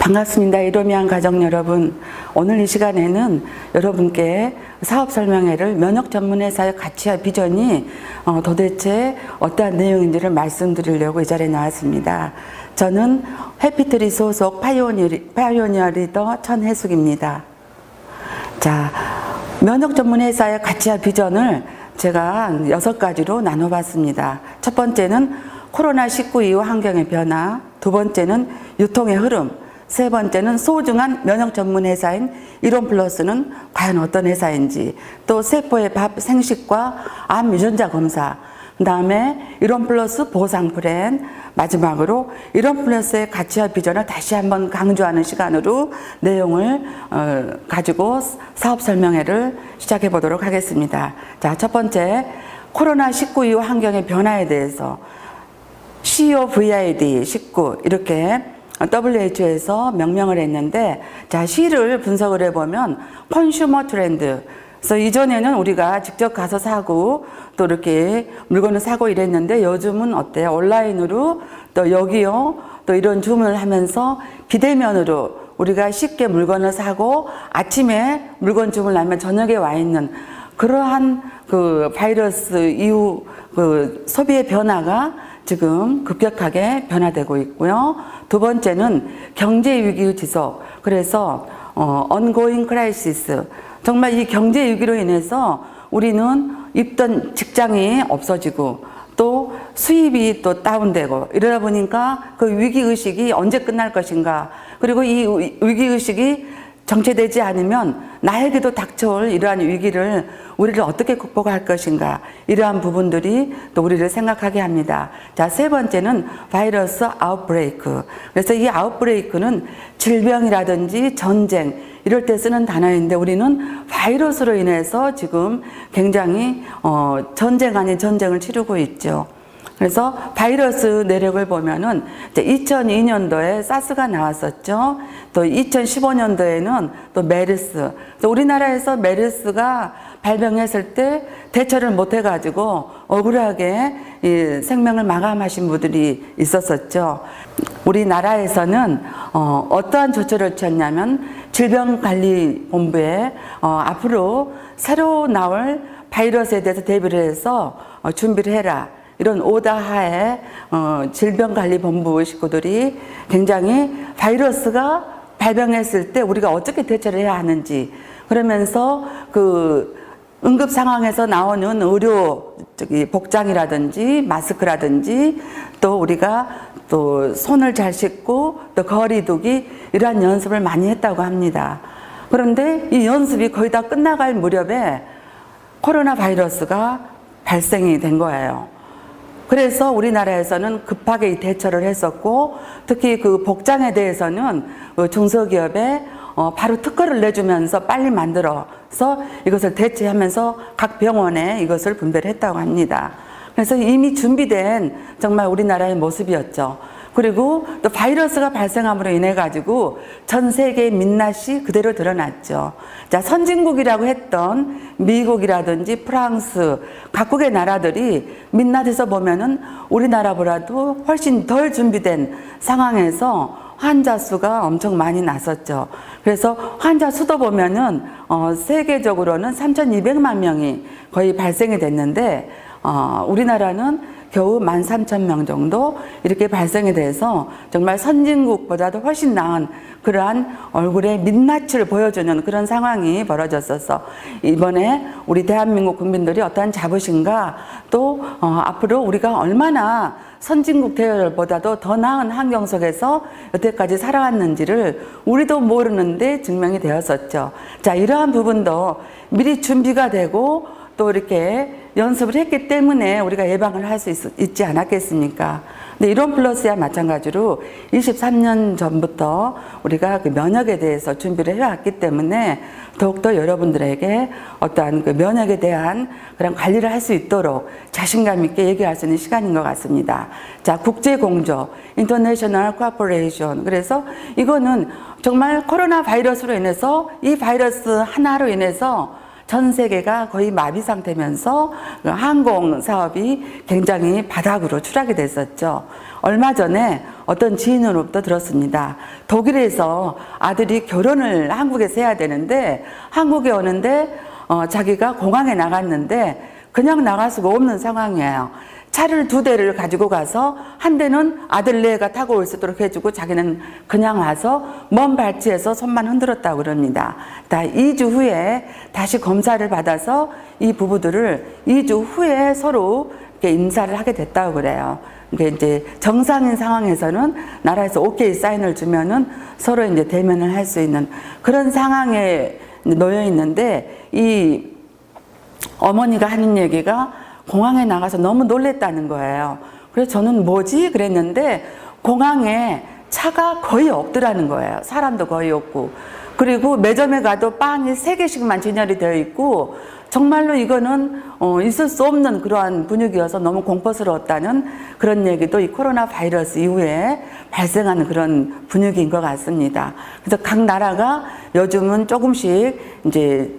반갑습니다. 이로미안 가족 여러분. 오늘 이 시간에는 여러분께 사업 설명회를 면역 전문회사의 가치와 비전이 도대체 어떠한 내용인지를 말씀드리려고 이 자리에 나왔습니다. 저는 해피트리 소속 파이오니어 리더 천혜숙입니다. 자, 면역 전문회사의 가치와 비전을 제가 6가지로 나눠봤습니다. 첫 번째는 코로나19 이후 환경의 변화, 두 번째는 유통의 흐름, 세 번째는 소중한 면역 전문 회사인 이론플러스는 과연 어떤 회사인지, 또 세포의 밥 생식과 암 유전자 검사, 그 다음에 이론플러스 보상 플랜, 마지막으로 이론플러스의 가치와 비전을 다시 한번 강조하는 시간으로 내용을 가지고 사업 설명회를 시작해 보도록 하겠습니다. 자, 첫 번째, 코로나19 이후 환경의 변화에 대해서 COVID-19 이렇게 WHO에서 명명을 했는데, 자, C를 분석을 해보면 컨슈머 트렌드. 그래서 이전에는 우리가 직접 가서 사고 또 이렇게 물건을 사고 이랬는데, 요즘은 어때요? 온라인으로 또 여기요 또 이런 주문을 하면서 비대면으로 우리가 쉽게 물건을 사고 아침에 물건 주문을 하면 저녁에 와 있는 그러한 그 바이러스 이후 그 소비의 변화가 지금 급격하게 변화되고 있고요. 두 번째는 경제 위기 지속. 그래서 ongoing crisis. 정말 이 경제 위기로 인해서 우리는 있던 직장이 없어지고 또 수입이 또 다운되고 이러다 보니까 그 위기 의식이 언제 끝날 것인가. 그리고 이 위기 의식이 정체되지 않으면 나에게도 닥쳐올 이러한 위기를 우리를 어떻게 극복할 것인가, 이러한 부분들이 또 우리를 생각하게 합니다. 자, 세 번째는 바이러스 아웃브레이크. 그래서 이 아웃브레이크는 질병이라든지 전쟁 이럴 때 쓰는 단어인데, 우리는 바이러스로 인해서 지금 굉장히 전쟁 아닌 전쟁을 치르고 있죠. 그래서 바이러스 내력을 보면은 2002년도에 사스가 나왔었죠. 또 2015년도에는 또 메르스. 또 우리나라에서 메르스가 발병했을 때 대처를 못 해가지고 억울하게 이 생명을 마감하신 분들이 있었었죠. 우리나라에서는 어떠한 조처를 취했냐면, 질병관리본부에 앞으로 새로 나올 바이러스에 대해서 대비를 해서 준비를 해라, 이런 오다 하에 질병관리본부 식구들이 굉장히 바이러스가 발병했을 때 우리가 어떻게 대처를 해야 하는지, 그러면서 그 응급 상황에서 나오는 의료 복장이라든지 마스크라든지 또 우리가 또 손을 잘 씻고 또 거리두기, 이러한 연습을 많이 했다고 합니다. 그런데 이 연습이 거의 다 끝나갈 무렵에 코로나 바이러스가 발생이 된 거예요. 그래서 우리나라에서는 급하게 대처를 했었고, 특히 그 복장에 대해서는 중소기업에 바로 특허를 내주면서 빨리 만들어서 이것을 대체하면서 각 병원에 이것을 분배를 했다고 합니다. 그래서 이미 준비된 정말 우리나라의 모습이었죠. 그리고 또 바이러스가 발생함으로 인해 가지고 전 세계의 민낯이 그대로 드러났죠. 자, 선진국이라고 했던 미국이라든지 프랑스 각국의 나라들이 민낯에서 보면은 우리나라보다도 훨씬 덜 준비된 상황에서 환자 수가 엄청 많이 났었죠. 그래서 환자 수도 보면은 세계적으로는 3,200만 명이 거의 발생이 됐는데, 우리나라는 겨우 13,000명 정도 이렇게 발생이 돼서 정말 선진국보다도 훨씬 나은 그러한 얼굴의 민낯을 보여주는 그런 상황이 벌어졌어서, 이번에 우리 대한민국 국민들이 어떠한 자부심과 또 앞으로 우리가 얼마나 선진국 대열보다도 더 나은 환경 속에서 여태까지 살아왔는지를 우리도 모르는데 증명이 되었었죠. 자, 이러한 부분도 미리 준비가 되고 또 이렇게 연습을 했기 때문에 우리가 예방을 할 수 있지 않았겠습니까? 근데 이론플러스야 마찬가지로 23년 전부터 우리가 그 면역에 대해서 준비를 해왔기 때문에 더욱더 여러분들에게 어떠한 그 면역에 대한 그런 관리를 할 수 있도록 자신감 있게 얘기할 수 있는 시간인 것 같습니다. 자, 국제공조, 인터내셔널 코퍼레이션. 그래서 이거는 정말 코로나 바이러스로 인해서 이 바이러스 하나로 인해서 전 세계가 거의 마비 상태면서 항공 사업이 굉장히 바닥으로 추락이 됐었죠. 얼마 전에 어떤 지인으로부터 들었습니다. 독일에서 아들이 결혼을 한국에서 해야 되는데 한국에 오는데 자기가 공항에 나갔는데 그냥 나갈 수가 없는 상황이에요. 차를 2대를 가지고 가서 한 대는 아들네가 타고 올 수 있도록 해주고 자기는 그냥 와서 먼 발치에서 손만 흔들었다고 그럽니다. 2주 후에 다시 검사를 받아서 이 부부들을 2주 후에 서로 이렇게 인사를 하게 됐다고 그래요. 이게 이제 정상인 상황에서는 나라에서 오케이 사인을 주면은 서로 이제 대면을 할 수 있는 그런 상황에 놓여 있는데 이 어머니가 하는 얘기가 공항에 나가서 너무 놀랬다는 거예요. 그래서 저는 뭐지? 그랬는데 공항에 차가 거의 없더라는 거예요. 사람도 거의 없고. 그리고 매점에 가도 빵이 3개씩만 진열이 되어 있고 정말로 이거는 있을 수 없는 그러한 분위기여서 너무 공포스러웠다는 그런 얘기도 이 코로나 바이러스 이후에 발생하는 그런 분위기인 것 같습니다. 그래서 각 나라가 요즘은 조금씩 이제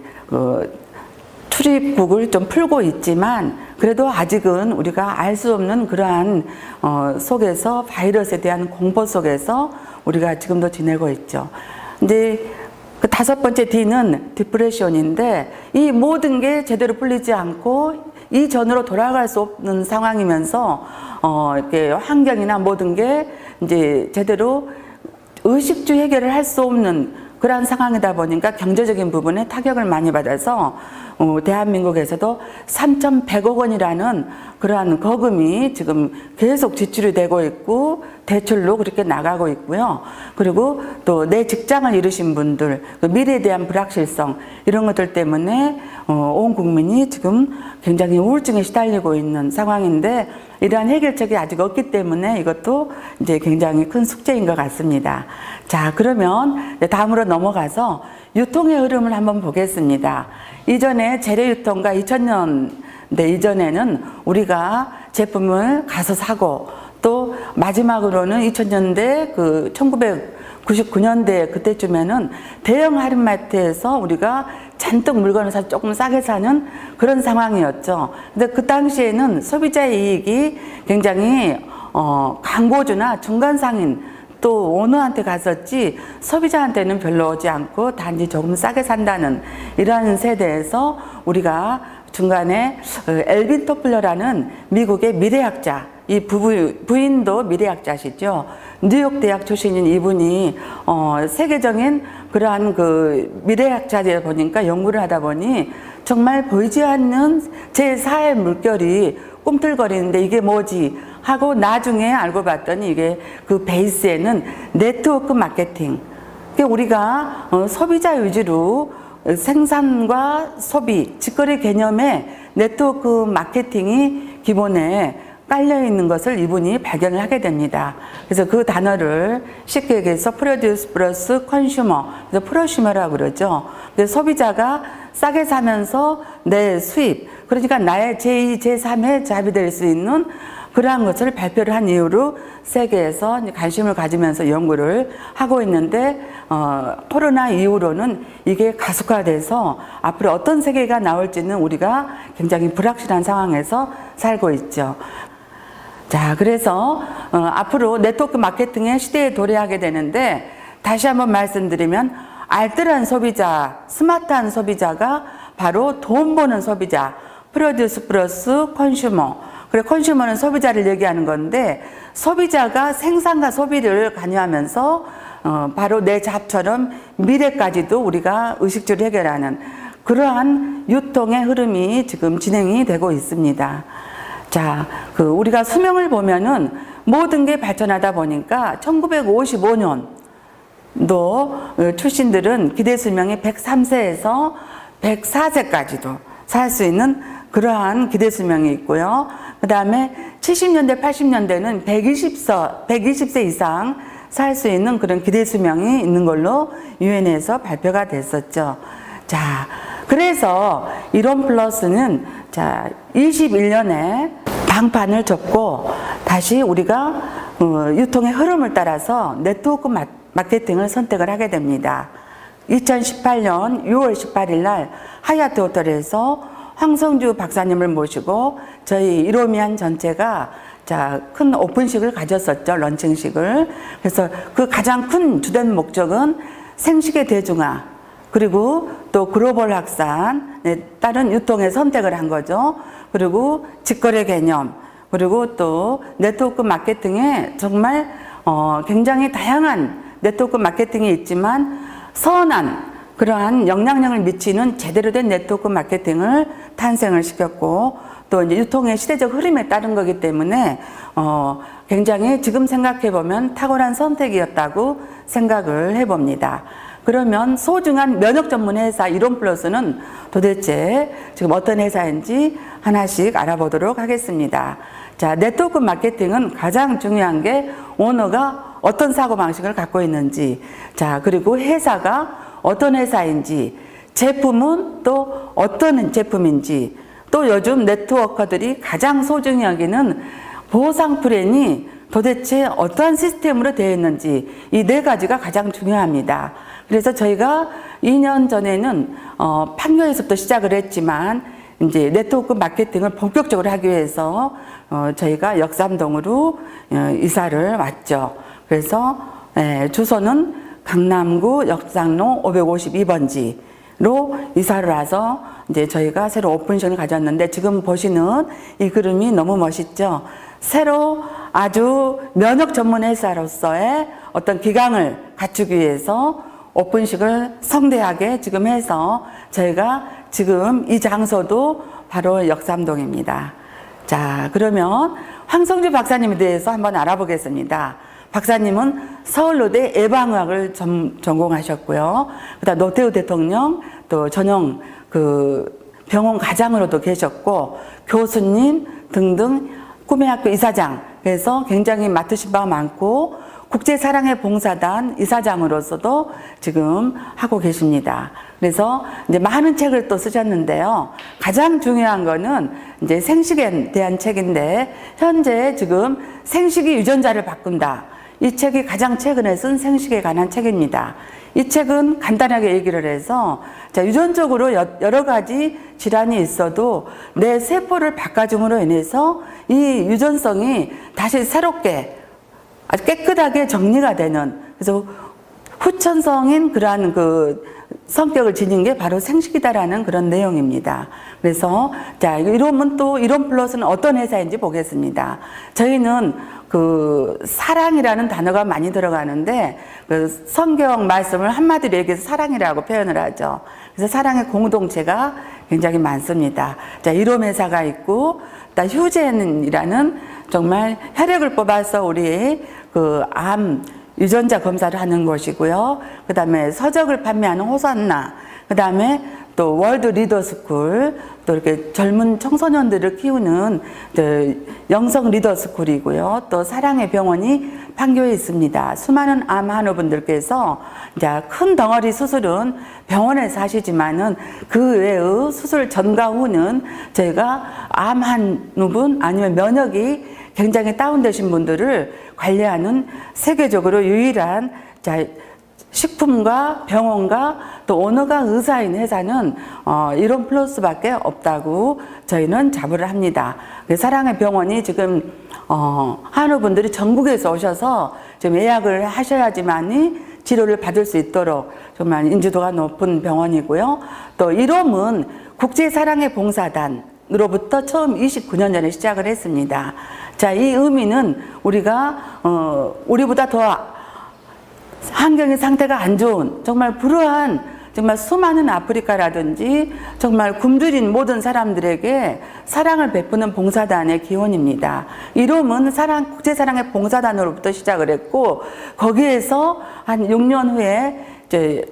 출입국을 좀 풀고 있지만 그래도 아직은 우리가 알 수 없는 그러한 속에서 바이러스에 대한 공포 속에서 우리가 지금도 지내고 있죠. 근데 그 5번째 D는 디프레션인데 이 모든 게 제대로 풀리지 않고 이전으로 돌아갈 수 없는 상황이면서 이렇게 환경이나 모든 게 이제 제대로 의식주 해결을 할 수 없는 그러한 상황이다 보니까 경제적인 부분에 타격을 많이 받아서 대한민국에서도 3,100억 원이라는 그러한 거금이 지금 계속 지출이 되고 있고 대출로 그렇게 나가고 있고요. 그리고 또 내 직장을 잃으신 분들, 미래에 대한 불확실성 이런 것들 때문에 온 국민이 지금 굉장히 우울증에 시달리고 있는 상황인데 이러한 해결책이 아직 없기 때문에 이것도 이제 굉장히 큰 숙제인 것 같습니다. 자, 그러면 다음으로 넘어가서 유통의 흐름을 한번 보겠습니다. 이전에 재래유통가 2000년대 이전에는 우리가 제품을 가서 사고 또 마지막으로는 2000년대 1999년대 그때쯤에는 대형 할인마트에서 우리가 잔뜩 물건을 사서 조금 싸게 사는 그런 상황이었죠. 근데 그 당시에는 소비자의 이익이 굉장히 광고주나 중간상인 또 오너한테 갔었지 소비자한테는 별로 오지 않고 단지 조금 싸게 산다는 이러한 세대에서 우리가 중간에 엘빈 토플러라는 미국의 미래학자, 이 부인도 미래학자시죠. 뉴욕 대학 출신인 이분이 세계적인 그러한 그 미래학자들 보니까 연구를 하다 보니 정말 보이지 않는 제4의 물결이 꿈틀거리는데 이게 뭐지 하고 나중에 알고 봤더니 이게 그 베이스에는 네트워크 마케팅. 그러니까 우리가 소비자 위주로 생산과 소비, 직거래 개념의 네트워크 마케팅이 기본에 깔려 있는 것을 이분이 발견을 하게 됩니다. 그래서 그 단어를 쉽게 얘기해서 프로듀스 플러스 컨슈머, 그래서 프로슈머라고 그러죠. 그래서 소비자가 싸게 사면서 내 수입, 그러니까 나의 제2, 제3의 잡이 될 수 있는 그러한 것을 발표를 한 이후로 세계에서 관심을 가지면서 연구를 하고 있는데 코로나 이후로는 이게 가속화돼서 앞으로 어떤 세계가 나올지는 우리가 굉장히 불확실한 상황에서 살고 있죠. 자, 그래서 앞으로 네트워크 마케팅의 시대에 도래하게 되는데 다시 한번 말씀드리면 알뜰한 소비자, 스마트한 소비자가 바로 돈 버는 소비자, 프로듀스 플러스 컨슈머. 그래, 컨슈머는 소비자를 얘기하는 건데 소비자가 생산과 소비를 관여하면서 바로 내 잡처럼 미래까지도 우리가 의식주를 해결하는 그러한 유통의 흐름이 지금 진행이 되고 있습니다. 자, 우리가 수명을 보면은 모든 게 발전하다 보니까 1955년도 출신들은 기대 수명이 103세에서 104세까지도 살 수 있는 그러한 기대 수명이 있고요. 그 다음에 70년대, 80년대는 120세 이상 살 수 있는 그런 기대 수명이 있는 걸로 유엔에서 발표가 됐었죠. 자, 그래서 이론 플러스는 자, 21년에 방판을 접고 다시 우리가 유통의 흐름을 따라서 네트워크 마케팅을 선택을 하게 됩니다. 2018년 6월 18일 날 하얏트 호텔에서 황성주 박사님을 모시고 저희 이로미안 전체가 큰 오픈식을 가졌었죠. 런칭식을. 그래서 그 가장 큰 주된 목적은 생식의 대중화, 그리고 또 글로벌 확산에 따른 유통의 선택을 한 거죠. 그리고 직거래 개념, 그리고 또 네트워크 마케팅에 정말 굉장히 다양한 네트워크 마케팅이 있지만 선한 그러한 영향력을 미치는 제대로 된 네트워크 마케팅을 탄생을 시켰고, 또 이제 유통의 시대적 흐름에 따른 거기 때문에 굉장히 지금 생각해 보면 탁월한 선택이었다고 생각을 해봅니다. 그러면 소중한 면역 전문 회사 이론플러스는 도대체 지금 어떤 회사인지 하나씩 알아보도록 하겠습니다. 자, 네트워크 마케팅은 가장 중요한 게 오너가 어떤 사고방식을 갖고 있는지, 자, 그리고 회사가 어떤 회사인지, 제품은 또 어떤 제품인지, 또 요즘 네트워커들이 가장 소중히 여기는 보상 플랜이 도대체 어떠한 시스템으로 되어 있는지, 이 네 가지가 가장 중요합니다. 그래서 저희가 2년 전에는 판교에서부터 시작을 했지만 이제 네트워크 마케팅을 본격적으로 하기 위해서 저희가 역삼동으로 이사를 왔죠. 그래서 주소는 강남구 역삼로 552번지로 이사를 와서 이제 저희가 새로 오픈션을 가졌는데, 지금 보시는 이 그림이 너무 멋있죠. 새로 아주 면역 전문 회사로서의 어떤 기강을 갖추기 위해서 오픈식을 성대하게 지금 해서 저희가 지금 이 장소도 바로 역삼동입니다. 자, 그러면 황성주 박사님에 대해서 한번 알아보겠습니다. 박사님은 서울노대 예방의학을 전공하셨고요. 그다음 노태우 대통령 또 전용 병원 과장으로도 계셨고, 교수님 등등 꿈의 학교 이사장, 그래서 굉장히 맡으신 바가 많고 국제사랑의 봉사단 이사장으로서도 지금 하고 계십니다. 그래서 이제 많은 책을 또 쓰셨는데요. 가장 중요한 거는 이제 생식에 대한 책인데, 현재 지금 생식이 유전자를 바꾼다. 이 책이 가장 최근에 쓴 생식에 관한 책입니다. 이 책은 간단하게 얘기를 해서, 자, 유전적으로 여러 가지 질환이 있어도 내 세포를 바꿔줌으로 인해서 이 유전성이 다시 새롭게 아주 깨끗하게 정리가 되는, 그래서 후천성인 그러한 성격을 지닌 게 바로 생식이다라는 그런 내용입니다. 그래서 자, 이러면 또 이론플러스는 어떤 회사인지 보겠습니다. 저희는 사랑이라는 단어가 많이 들어가는데 성경 말씀을 한마디로 얘기해서 사랑이라고 표현을 하죠. 그래서 사랑의 공동체가 굉장히 많습니다. 자, 이론 회사가 있고, 또 휴젠이라는 정말 혈액을 뽑아서 우리 암 유전자 검사를 하는 곳이고요. 그 다음에 서적을 판매하는 호산나, 그 다음에 또 월드 리더스쿨, 또 이렇게 젊은 청소년들을 키우는 영성 리더스쿨이고요. 또 사랑의 병원이 판교에 있습니다. 수많은 암 환우분들께서 이제 큰 덩어리 수술은 병원에서 하시지만은 그 외의 수술 전과 후는 저희가 암 환우분 아니면 면역이 굉장히 다운되신 분들을 관리하는 세계적으로 유일한 식품과 병원과 또 오너가 의사인 회사는 이론플러스밖에 없다고 저희는 자부를 합니다. 사랑의 병원이 지금 한우분들이 전국에서 오셔서 좀 예약을 하셔야지만이 치료를 받을 수 있도록 정말 인지도가 높은 병원이고요. 또 이롬은 국제사랑의 봉사단으로부터 처음 29년 전에 시작을 했습니다. 자, 이 의미는 우리보다 더 환경의 상태가 안 좋은, 정말 불우한, 정말 수많은 아프리카라든지 정말 굶주린 모든 사람들에게 사랑을 베푸는 봉사단의 기원입니다. 이름은 국제사랑의 봉사단으로부터 시작을 했고, 거기에서 한 6년 후에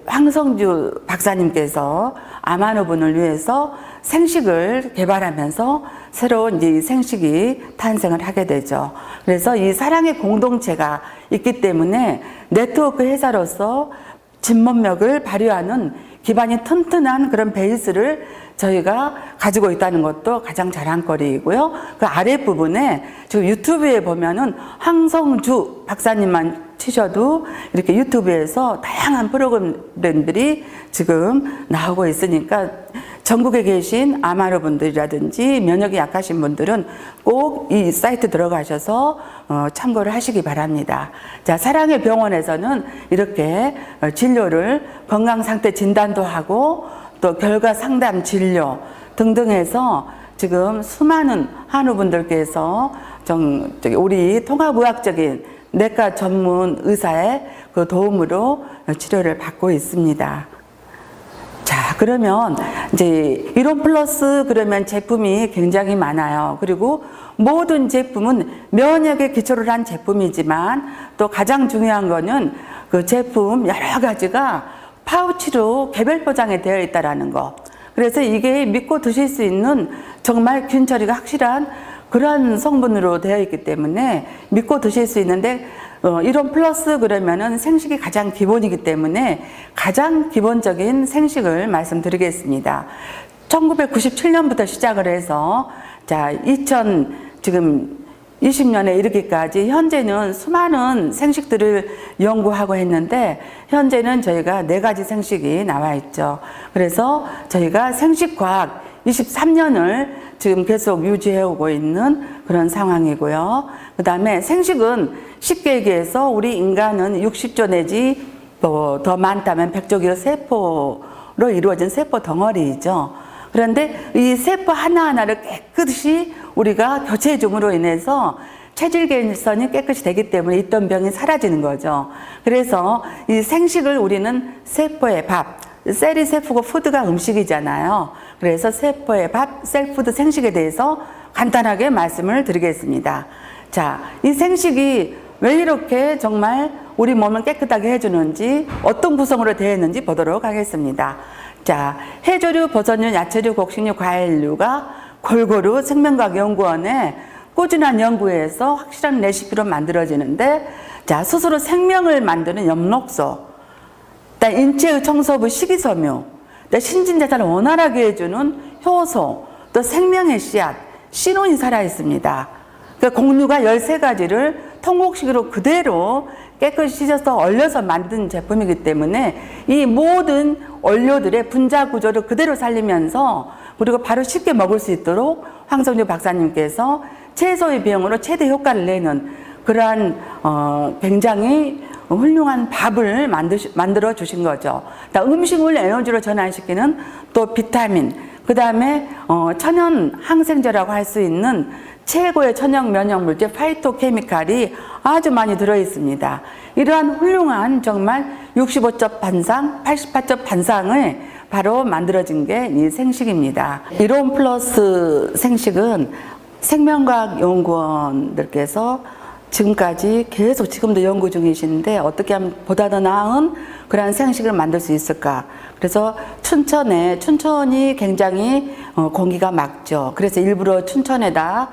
황성주 박사님께서 암환우분을 위해서 생식을 개발하면서 새로운 이제 생식이 탄생을 하게 되죠. 그래서 이 사랑의 공동체가 있기 때문에 네트워크 회사로서 진문맥을 발휘하는 기반이 튼튼한 그런 베이스를 저희가 가지고 있다는 것도 가장 자랑거리이고요. 그 아랫부분에 지금 유튜브에 보면은 황성주 박사님만 치셔도 이렇게 유튜브에서 다양한 프로그램들이 지금 나오고 있으니까 전국에 계신 암환자 분들이라든지 면역이 약하신 분들은 꼭 이 사이트 들어가셔서 참고를 하시기 바랍니다. 자, 사랑의 병원에서는 이렇게 진료를 건강 상태 진단도 하고 또 결과 상담 진료 등등 해서 지금 수많은 한우분들께서 우리 통합의학적인 내과 전문 의사의 그 도움으로 치료를 받고 있습니다. 자, 그러면 이제 이론 플러스 그러면 제품이 굉장히 많아요. 그리고 모든 제품은 면역에 기초를 한 제품이지만 또 가장 중요한 거는 그 제품 여러 가지가 파우치로 개별 포장이 되어 있다라는 거. 그래서 이게 믿고 드실 수 있는 정말 균 처리가 확실한 그런 성분으로 되어 있기 때문에 믿고 드실 수 있는데 이런 플러스 그러면은 생식이 가장 기본이기 때문에 가장 기본적인 생식을 말씀드리겠습니다. 1997년부터 시작을 해서 자, 지금 20년에 이르기까지 현재는 수많은 생식들을 연구하고 했는데 현재는 저희가 4가지 생식이 나와 있죠. 그래서 저희가 생식과학 23년을 지금 계속 유지해 오고 있는 그런 상황이고요. 그 다음에 생식은 쉽게 얘기해서 우리 인간은 60조 내지 더 많다면 100조 세포로 이루어진 세포 덩어리이죠. 그런데 이 세포 하나하나를 깨끗이 우리가 교체 줌으로 인해서 체질 개선이 깨끗이 되기 때문에 있던 병이 사라지는 거죠. 그래서 이 생식을 우리는 세포의 밥, 셀이 세포고 푸드가 음식이잖아요. 그래서 세포의 밥, 셀푸드 생식에 대해서 간단하게 말씀을 드리겠습니다. 자, 이 생식이 왜 이렇게 정말 우리 몸을 깨끗하게 해주는지 어떤 구성으로 되어 있는지 보도록 하겠습니다. 자, 해조류, 버섯류, 야채류, 곡식류, 과일류가 골고루 생명과학연구원에 꾸준한 연구에서 확실한 레시피로 만들어지는데, 자, 스스로 생명을 만드는 엽록소, 인체의 청소부 식이섬유, 신진대사를 원활하게 해주는 효소, 또 생명의 씨앗, 씨론이 살아있습니다. 그러니까 곡류가 13가지를 통곡식으로 그대로 깨끗이 씻어서 얼려서 만든 제품이기 때문에 이 모든 원료들의 분자 구조를 그대로 살리면서 그리고 바로 쉽게 먹을 수 있도록 황성주 박사님께서 최소의 비용으로 최대 효과를 내는 그러한 굉장히 훌륭한 밥을 만들어 주신 거죠. 음식을 에너지로 전환시키는 또 비타민, 그 다음에 천연 항생제라고 할 수 있는 최고의 천연 면역 물질 파이토케미칼이 아주 많이 들어 있습니다. 이러한 훌륭한 정말 65점 반상, 88점 반상을 바로 만들어진 게 이 생식입니다. 이론 플러스 생식은 생명과학연구원들께서 지금까지 계속 지금도 연구 중이신데 어떻게 하면 보다 더 나은 그러한 생식을 만들 수 있을까. 그래서 춘천이 굉장히 공기가 맑죠. 그래서 일부러 춘천에다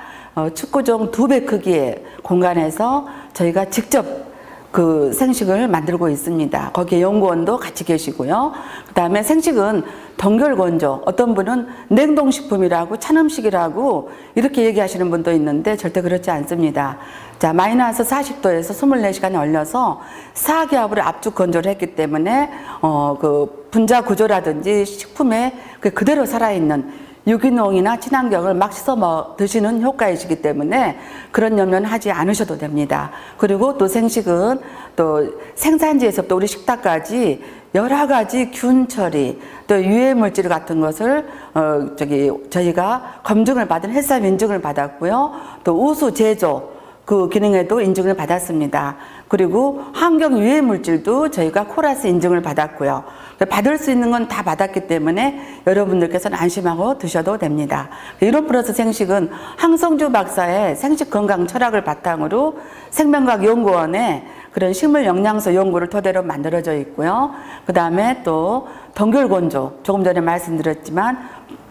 축구장 2배 크기의 공간에서 저희가 직접 그 생식을 만들고 있습니다. 거기에 연구원도 같이 계시고요. 그 다음에 생식은 동결건조, 어떤 분은 냉동식품이라고 찬음식이라고 이렇게 얘기하시는 분도 있는데 절대 그렇지 않습니다. 자, 마이너스 40도에서 24시간 얼려서 사기압으로 압축 건조를 했기 때문에 그 분자 구조라든지 식품에 그대로 살아있는 유기농이나 친환경을 막 씻어 드시는 효과이시기 때문에 그런 염려는 하지 않으셔도 됩니다. 그리고 또 생식은 또 생산지에서부터 우리 식탁까지 여러 가지 균 처리, 또 유해 물질 같은 것을 저희가 검증을 받은 헬스업 인증을 받았고요. 또 우수 제조 그 기능에도 인증을 받았습니다. 그리고 환경 유해 물질도 저희가 코라스 인증을 받았고요. 받을 수 있는 건 다 받았기 때문에 여러분들께서는 안심하고 드셔도 됩니다. 이론 플러스 생식은 황성주 박사의 생식 건강 철학을 바탕으로 생명과학연구원의 그런 식물 영양소 연구를 토대로 만들어져 있고요. 그 다음에 또 동결건조, 조금 전에 말씀드렸지만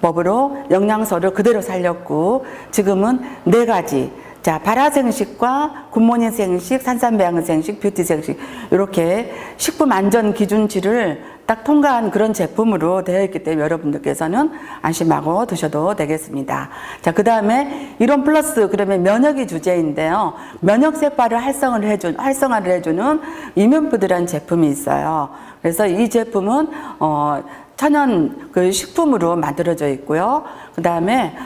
법으로 영양소를 그대로 살렸고 지금은 4가지 자, 발화생식과 굿모닝 생식, 산삼배양 생식, 뷰티 생식 이렇게 식품 안전 기준치를 딱 통과한 그런 제품으로 되어 있기 때문에 여러분들께서는 안심하고 드셔도 되겠습니다. 자, 그 다음에 이론 플러스 그러면 면역이 주제인데요. 면역 세포를 활성화를 해주는 이뮨푸드라는 제품이 있어요. 그래서 이 제품은 천연 그 식품으로 만들어져 있고요. 그 다음에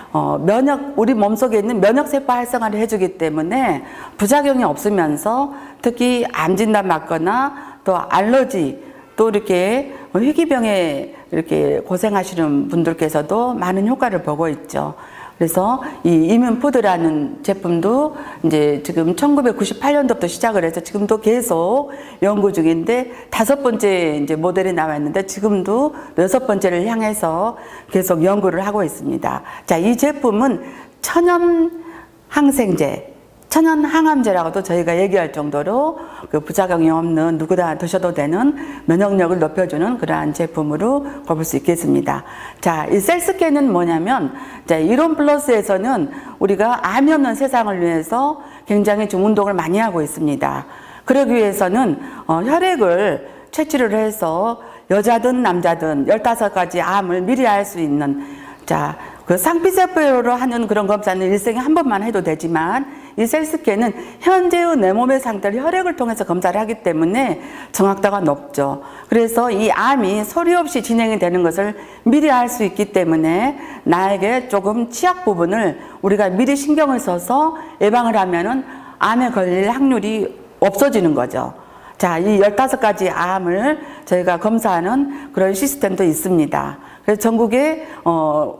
우리 몸속에 있는 면역세포 활성화를 해주기 때문에 부작용이 없으면서 특히 암 진단 받거나 또 알러지 또 이렇게 희귀병에 이렇게 고생하시는 분들께서도 많은 효과를 보고 있죠. 그래서 이 이뮨푸드라는 제품도 이제 지금 1998년도부터 시작을 해서 지금도 계속 연구 중인데 5번째 이제 모델이 나왔는데 지금도 6번째를 향해서 계속 연구를 하고 있습니다. 자, 이 제품은 천연 항생제, 천연 항암제라고도 저희가 얘기할 정도로 그 부작용이 없는 누구나 드셔도 되는 면역력을 높여주는 그러한 제품으로 꼽을 수 있겠습니다. 자, 이 셀스캔은 뭐냐면, 자, 이론 플러스에서는 우리가 암이 없는 세상을 위해서 굉장히 좀 운동을 많이 하고 있습니다. 그러기 위해서는 혈액을 채취를 해서 여자든 남자든 15가지 암을 미리 알 수 있는, 자, 그 상피세포로 하는 그런 검사는 일생에 한 번만 해도 되지만 이 셀스캔은 현재의 내 몸의 상태를 혈액을 통해서 검사를 하기 때문에 정확도가 높죠. 그래서 이 암이 소리 없이 진행이 되는 것을 미리 알 수 있기 때문에 나에게 조금 취약 부분을 우리가 미리 신경을 써서 예방을 하면은 암에 걸릴 확률이 없어지는 거죠. 자, 이 15가지 암을 저희가 검사하는 그런 시스템도 있습니다. 그래서 전국에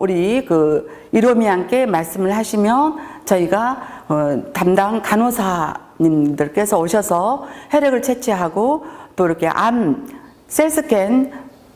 우리 그 이로미함께 말씀을 하시면 저희가 담당 간호사님들께서 오셔서 혈액을 채취하고 또 이렇게 암 셀스캔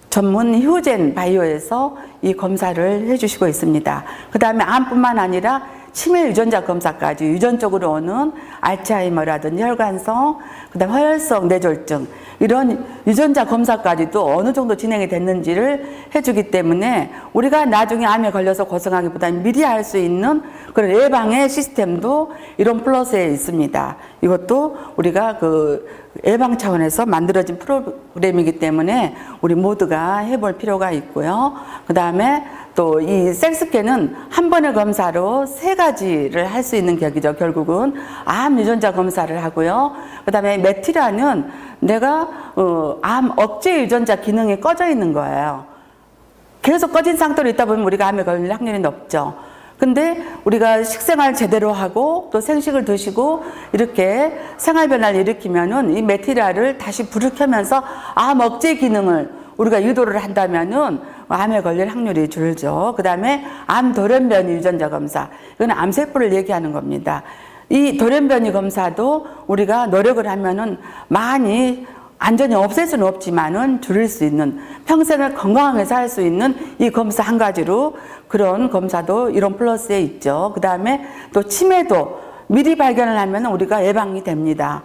전문 휴젠 바이오에서 이 검사를 해주시고 있습니다. 그 다음에 암뿐만 아니라 치매 유전자 검사까지 유전적으로 오는 알츠하이머라든지 혈관성, 그다음 허혈성 뇌졸중 이런 유전자 검사까지도 어느 정도 진행이 됐는지를 해주기 때문에 우리가 나중에 암에 걸려서 고생하기보다는 미리 할 수 있는 그런 예방의 시스템도 이론 플러스에 있습니다. 이것도 우리가 그 예방 차원에서 만들어진 프로그램이기 때문에 우리 모두가 해볼 필요가 있고요. 그 다음에 또 이 셀스캔은 한 번의 검사로 3가지를 할 수 있는 격이죠. 결국은 암 유전자 검사를 하고요. 그 다음에 메티라는 내가 암 억제 유전자 기능이 꺼져 있는 거예요. 계속 꺼진 상태로 있다 보면 우리가 암에 걸릴 확률이 높죠. 근데 우리가 식생활 제대로 하고 또 생식을 드시고 이렇게 생활 변화를 일으키면은 이 메티라를 다시 불을 켜면서 암 억제 기능을 우리가 유도를 한다면은 암에 걸릴 확률이 줄죠. 그 다음에 암 돌연변이 유전자 검사. 이건 암세포를 얘기하는 겁니다. 이 돌연변이 검사도 우리가 노력을 하면은 많이 완전히 없앨 수는 없지만은 줄일 수 있는 평생을 건강하게 살 수 있는 이 검사 한 가지로 그런 검사도 이론 플러스에 있죠. 그 다음에 또 치매도 미리 발견을 하면 우리가 예방이 됩니다.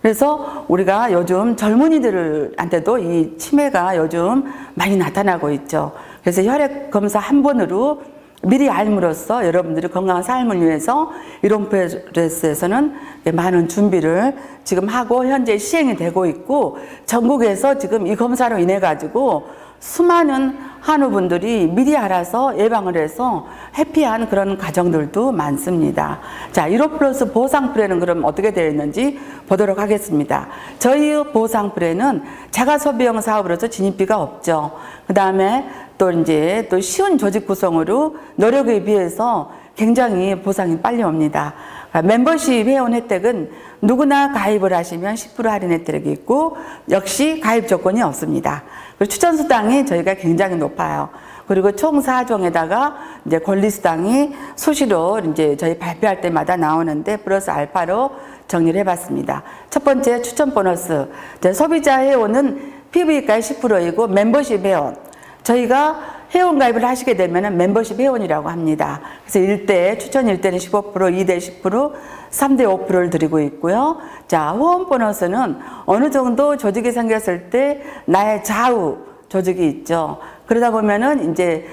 그래서 우리가 요즘 젊은이들한테도 이 치매가 요즘 많이 나타나고 있죠. 그래서 혈액 검사 한 번으로 미리 알므로써 여러분들이 건강한 삶을 위해서 이론 플러스에서는 많은 준비를 지금 하고 현재 시행이 되고 있고 전국에서 지금 이 검사로 인해 가지고 수많은 한우분들이 미리 알아서 예방을 해서 해피한 그런 가정들도 많습니다. 자, 이론 플러스 보상 프레는 그럼 어떻게 되어 있는지 보도록 하겠습니다. 저희 보상 프레는 자가 소비형 사업으로서 진입비가 없죠. 그 다음에 또 쉬운 조직 구성으로 노력에 비해서 굉장히 보상이 빨리 옵니다. 멤버십 회원 혜택은 누구나 가입을 하시면 10% 할인 혜택이 있고 역시 가입 조건이 없습니다. 그리고 추천 수당이 저희가 굉장히 높아요. 그리고 총 4종에다가 이제 권리 수당이 수시로 이제 저희 발표할 때마다 나오는데 플러스 알파로 정리를 해봤습니다. 첫 번째 추천 보너스. 소비자 회원은 PV가의 10%이고 멤버십 회원. 저희가 회원 가입을 하시게 되면 멤버십 회원이라고 합니다. 그래서 1대, 추천 1대는 15%, 2대 10%, 3대 5%를 드리고 있고요. 자, 후원 보너스는 어느 정도 조직이 생겼을 때 나의 좌우 조직이 있죠. 그러다 보면은 이제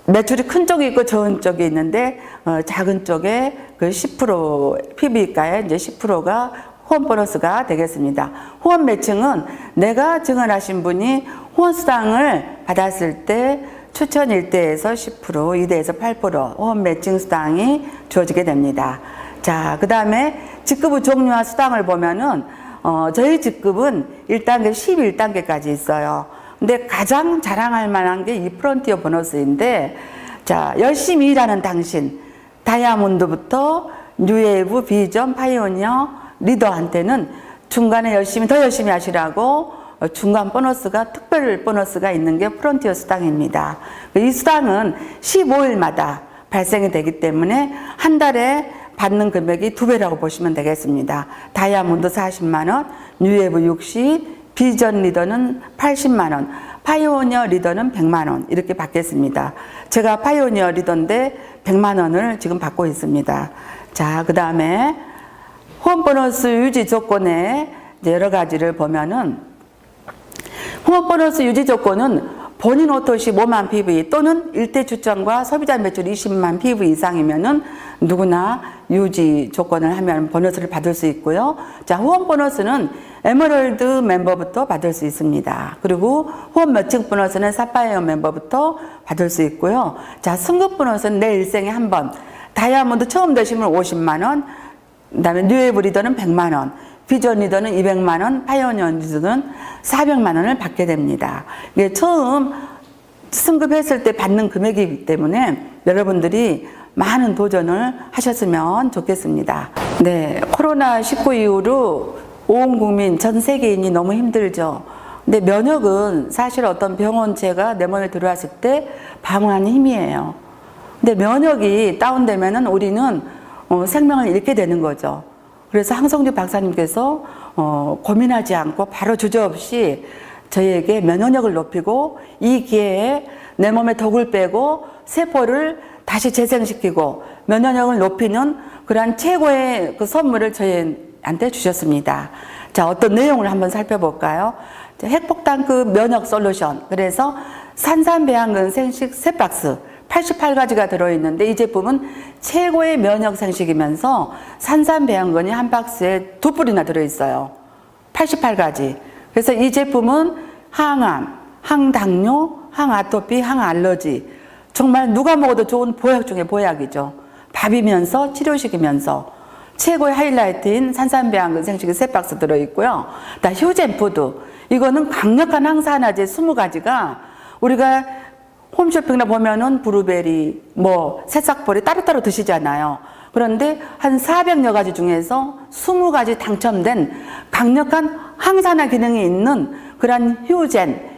매출이 큰 쪽이 있고 적은 쪽이 있는데 작은 쪽에 그 10% PB가의 이제 10%가 후원 보너스가 되겠습니다. 후원 매칭은 내가 증언하신 분이 후원 수당을 받았을 때 추천 1대에서 10%, 2대에서 8% 후원 매칭 수당이 주어지게 됩니다. 자, 그 다음에 직급의 종류와 수당을 보면은 저희 직급은 1단계, 11단계까지 있어요. 근데 가장 자랑할 만한 게 이 프론티어 보너스인데, 자, 열심히 일하는 당신, 다이아몬드부터 뉴웨이브, 비전, 파이오니어, 리더한테는 중간에 더 열심히 하시라고 중간 보너스가, 특별 보너스가 있는 게 프론티어 수당입니다. 이 수당은 15일마다 발생이 되기 때문에 한 달에 받는 금액이 2배라고 보시면 되겠습니다. 다이아몬드 40만원, 뉴웨이브 60, 비전 리더는 80만원, 파이오니어 리더는 100만원 이렇게 받겠습니다. 제가 파이오니어 리더인데 100만원을 지금 받고 있습니다. 자, 그 다음에 후원 보너스 유지 조건에 여러 가지를 보면은, 후원 보너스 유지 조건은 본인 오토시 5만 PV 또는 일대 추천과 소비자 매출 20만 PV 이상이면은 누구나 유지 조건을 하면 보너스를 받을 수 있고요. 자, 후원 보너스는 에메랄드 멤버부터 받을 수 있습니다. 그리고 후원 매칭 보너스는 사파이어 멤버부터 받을 수 있고요. 자, 승급 보너스는 내 일생에 한 번, 다이아몬드 처음 되시면 50만원, 그 다음에 뉴웨이브 리더는 100만원, 비전 리더는 200만원, 파이오니어 리더는 400만원을 받게 됩니다. 이게 처음 승급했을 때 받는 금액이기 때문에 여러분들이 많은 도전을 하셨으면 좋겠습니다. 네, 코로나19 이후로 온 국민, 전 세계인이 너무 힘들죠. 근데 면역은 사실 어떤 병원체가 내 몸에 들어왔을 때 방어하는 힘이에요. 근데 면역이 다운되면은 우리는 생명을 잃게 되는 거죠. 그래서 항성주 박사님께서 고민하지 않고 바로 주저없이 저희에게 면역력을 높이고 이 기회에 내 몸에 독을 빼고 세포를 다시 재생시키고 면역력을 높이는 그러한 최고의 그 선물을 저희한테 주셨습니다. 자, 어떤 내용을 한번 살펴볼까요? 핵폭탄급 면역 솔루션. 그래서 산삼배양근 생식 3박스 88가지가 들어있는데 이 제품은 최고의 면역 생식이면서 산삼배양근이 한 박스에 2뿔이나 들어있어요. 88가지. 그래서 이 제품은 항암, 항당뇨, 항아토피, 항알러지, 정말 누가 먹어도 좋은 보약 중에 보약이죠. 밥이면서 치료식이면서 최고의 하이라이트인 산삼배양근 생식이 3박스 들어있고요. 다 휴젠푸드, 이거는 강력한 항산화제 20가지가 우리가 홈쇼핑이나 보면은 브루베리, 새싹보리 따로따로 드시잖아요. 그런데 한 400여 가지 중에서 20가지 당첨된 강력한 항산화 기능이 있는 그런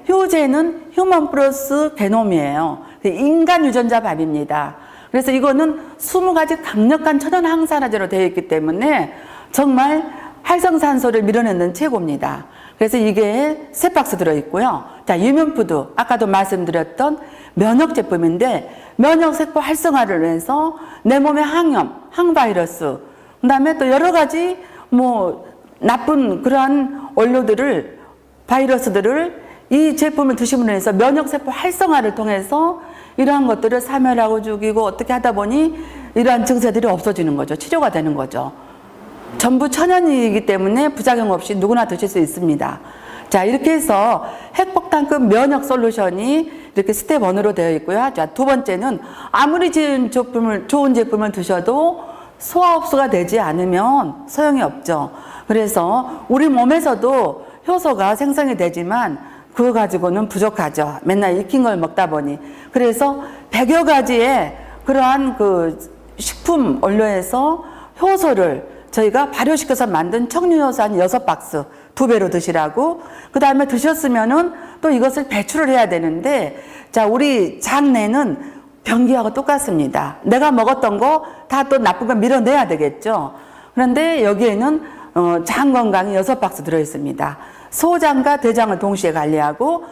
휴젠은 휴먼 플러스 게놈이에요. 인간 유전자 밥입니다. 그래서 이거는 20가지 강력한 천연 항산화제로 되어 있기 때문에 정말 활성산소를 밀어내는 최고입니다. 그래서 이게 3박스 들어있고요. 자, 유면푸드, 아까도 말씀드렸던 면역 제품인데 면역세포 활성화를 위해서 내 몸의 항염, 항바이러스, 그 다음에 또 여러 가지 나쁜 그러한 원료들을, 바이러스들을 이 제품을 드심으로 해서 면역세포 활성화를 통해서 이러한 것들을 사멸하고 죽이고 어떻게 하다 보니 이러한 증세들이 없어지는 거죠. 치료가 되는 거죠. 전부 천연이기 때문에 부작용 없이 누구나 드실 수 있습니다. 자, 이렇게 해서 핵폭탄급 면역 솔루션이 이렇게 스텝 1으로 되어 있고요. 자, 두 번째는 아무리 좋은 제품을 드셔도 소화 흡수가 되지 않으면 소용이 없죠. 그래서 우리 몸에서도 효소가 생성이 되지만 그거 가지고는 부족하죠. 맨날 익힌 걸 먹다 보니. 그래서 100여 가지의 그러한 그 식품 원료에서 효소를 저희가 발효시켜서 만든 척류효소 한 6박스 2배로 드시라고. 그 다음에 드셨으면은 또 이것을 배출을 해야 되는데, 자, 우리 장내는 변기하고 똑같습니다. 내가 먹었던 거 다 또 나쁜 거 밀어내야 되겠죠. 그런데 여기에는 장 건강이 6박스 들어있습니다. 소장과 대장을 동시에 관리하고,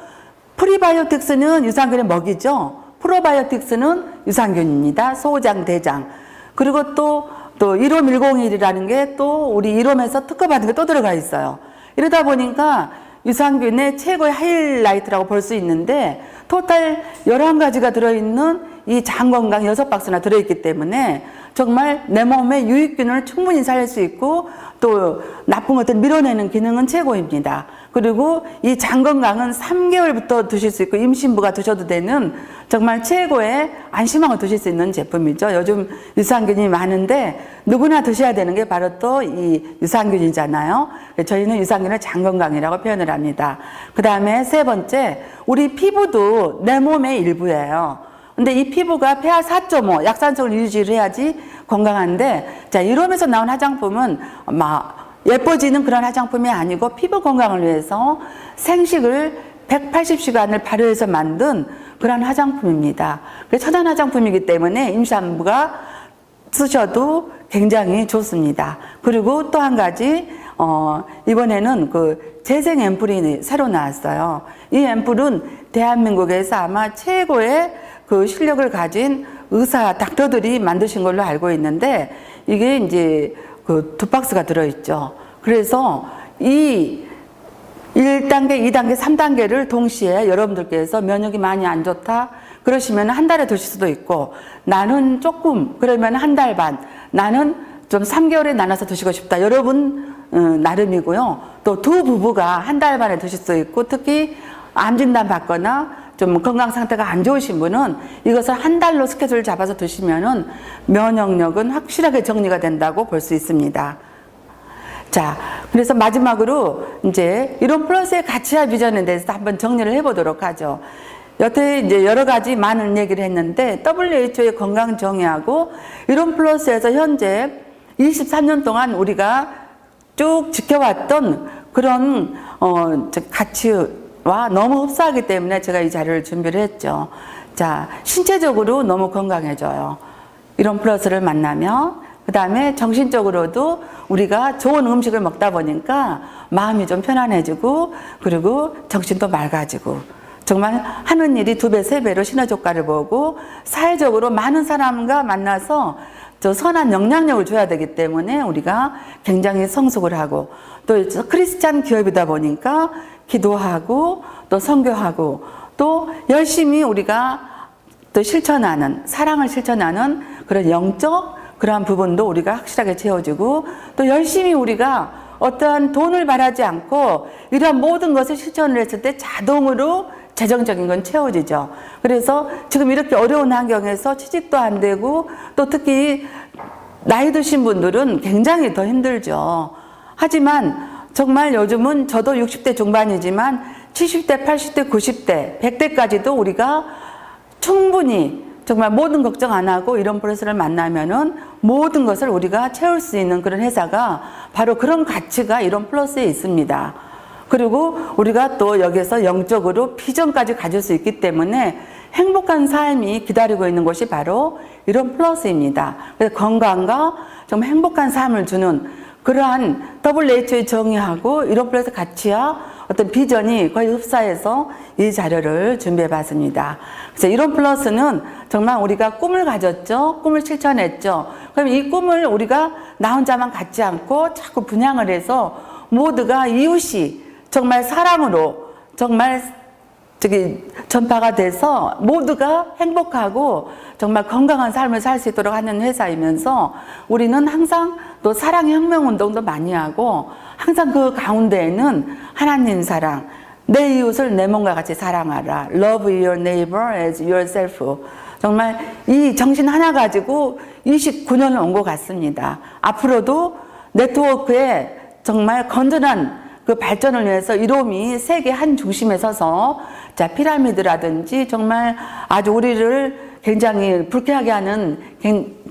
프리바이오틱스는 유산균의 먹이죠. 프로바이오틱스는 유산균입니다. 소장, 대장. 그리고 또 15101이라는 게 또 우리 1홈에서 특허받은 게 또 들어가 있어요. 이러다 보니까 유산균의 최고의 하이라이트라고 볼 수 있는데, 토탈 11가지가 들어있는 이 장 건강 6박스나 들어있기 때문에 정말 내 몸의 유익균을 충분히 살릴 수 있고 또 나쁜 것들 밀어내는 기능은 최고입니다. 그리고 이 장 건강은 3개월부터 드실 수 있고 임신부가 드셔도 되는 정말 최고의 안심하고 드실 수 있는 제품이죠. 요즘 유산균이 많은데 누구나 드셔야 되는 게 바로 또 이 유산균이잖아요. 저희는 유산균을 장 건강이라고 표현을 합니다. 그 다음에 세 번째, 우리 피부도 내 몸의 일부예요. 근데 이 피부가 pH 4.5 약산성을 유지를 해야지 건강한데, 자, 이러면서 나온 화장품은 예뻐지는 그런 화장품이 아니고 피부 건강을 위해서 생식을 180시간을 발효해서 만든 그런 화장품입니다. 천연 화장품이기 때문에 임산부가 쓰셔도 굉장히 좋습니다. 그리고 또 한 가지, 이번에는 그 재생 앰플이 새로 나왔어요. 이 앰플은 대한민국에서 아마 최고의 그 실력을 가진 의사, 닥터들이 만드신 걸로 알고 있는데, 이게 이제 그 2박스가 들어있죠. 그래서 이 1단계, 2단계, 3단계를 동시에 여러분들께서 면역이 많이 안 좋다 그러시면 한 달에 드실 수도 있고, 나는 조금 그러면 한 달 반, 나는 좀 3개월에 나눠서 드시고 싶다, 여러분 나름이고요. 또 두 부부가 한 달 반에 드실 수 있고, 특히 암 진단 받거나 좀 건강 상태가 안 좋으신 분은 이것을 한 달로 스케줄 잡아서 드시면은 면역력은 확실하게 정리가 된다고 볼 수 있습니다. 자, 그래서 마지막으로 이제 이런 플러스의 가치와 비전에 대해서 한번 정리를 해보도록 하죠. 여태 이제 여러 가지 많은 얘기를 했는데, WHO의 건강 정의하고 이런 플러스에서 현재 23년 동안 우리가 쭉 지켜왔던 그런 가치와 너무 흡사하기 때문에 제가 이 자료를 준비를 했죠. 자, 신체적으로 너무 건강해져요. 이런 플러스를 만나면. 그 다음에 정신적으로도 우리가 좋은 음식을 먹다 보니까 마음이 좀 편안해지고, 그리고 정신도 맑아지고, 정말 하는 일이 2배, 3배로 시너효과를 보고, 사회적으로 많은 사람과 만나서 저 선한 영향력을 줘야 되기 때문에 우리가 굉장히 성숙을 하고, 또 크리스찬 기업이다 보니까 기도하고 또 선교하고 또 열심히 우리가 또 실천하는, 사랑을 실천하는 그런 영적 그러한 부분도 우리가 확실하게 채워지고, 또 열심히 우리가 어떠한 돈을 바라지 않고 이러한 모든 것을 실천을 했을 때 자동으로 재정적인 건 채워지죠. 그래서 지금 이렇게 어려운 환경에서 취직도 안 되고, 또 특히 나이 드신 분들은 굉장히 더 힘들죠. 하지만 정말 요즘은 저도 60대 중반이지만 70대, 80대, 90대, 100대까지도 우리가 충분히 정말 모든 걱정 안 하고 이런 플러스를 만나면은 모든 것을 우리가 채울 수 있는 그런 회사가 바로 그런 가치가 이런 플러스에 있습니다. 그리고 우리가 또 여기서 영적으로 비전까지 가질 수 있기 때문에 행복한 삶이 기다리고 있는 것이 바로 이런 플러스입니다. 그래서 건강과 정말 행복한 삶을 주는 그러한 WHO의 정의하고 이런 플러스 가치와 어떤 비전이 거의 흡사해서 이 자료를 준비해 봤습니다. 그래서 이런 플러스는 정말 우리가 꿈을 가졌죠. 꿈을 실천했죠. 그럼 이 꿈을 우리가 나 혼자만 갖지 않고 자꾸 분양을 해서 모두가 이웃이 정말 사랑으로 정말 전파가 돼서 모두가 행복하고 정말 건강한 삶을 살 수 있도록 하는 회사이면서, 우리는 항상 또 사랑의 혁명운동도 많이 하고, 항상 그 가운데에는 하나님 사랑, 내 이웃을 내 몸과 같이 사랑하라, Love your neighbor as yourself. 정말 이 정신 하나 가지고 29년을 온 것 같습니다. 앞으로도 네트워크에 정말 건전한 그 발전을 위해서 이롬이 세계 한 중심에 서서, 자, 피라미드라든지 정말 아주 우리를 굉장히 불쾌하게 하는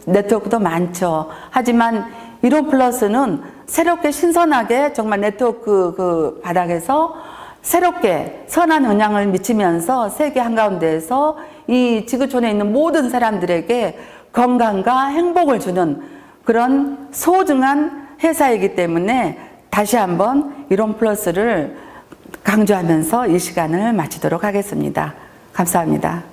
네트워크도 많죠. 하지만 이롬 플러스는 새롭게 신선하게 정말 네트워크 그 바닥에서 새롭게 선한 영향을 미치면서 세계 한가운데에서 이 지구촌에 있는 모든 사람들에게 건강과 행복을 주는 그런 소중한 회사이기 때문에 다시 한번 이론 플러스를 강조하면서 이 시간을 마치도록 하겠습니다. 감사합니다.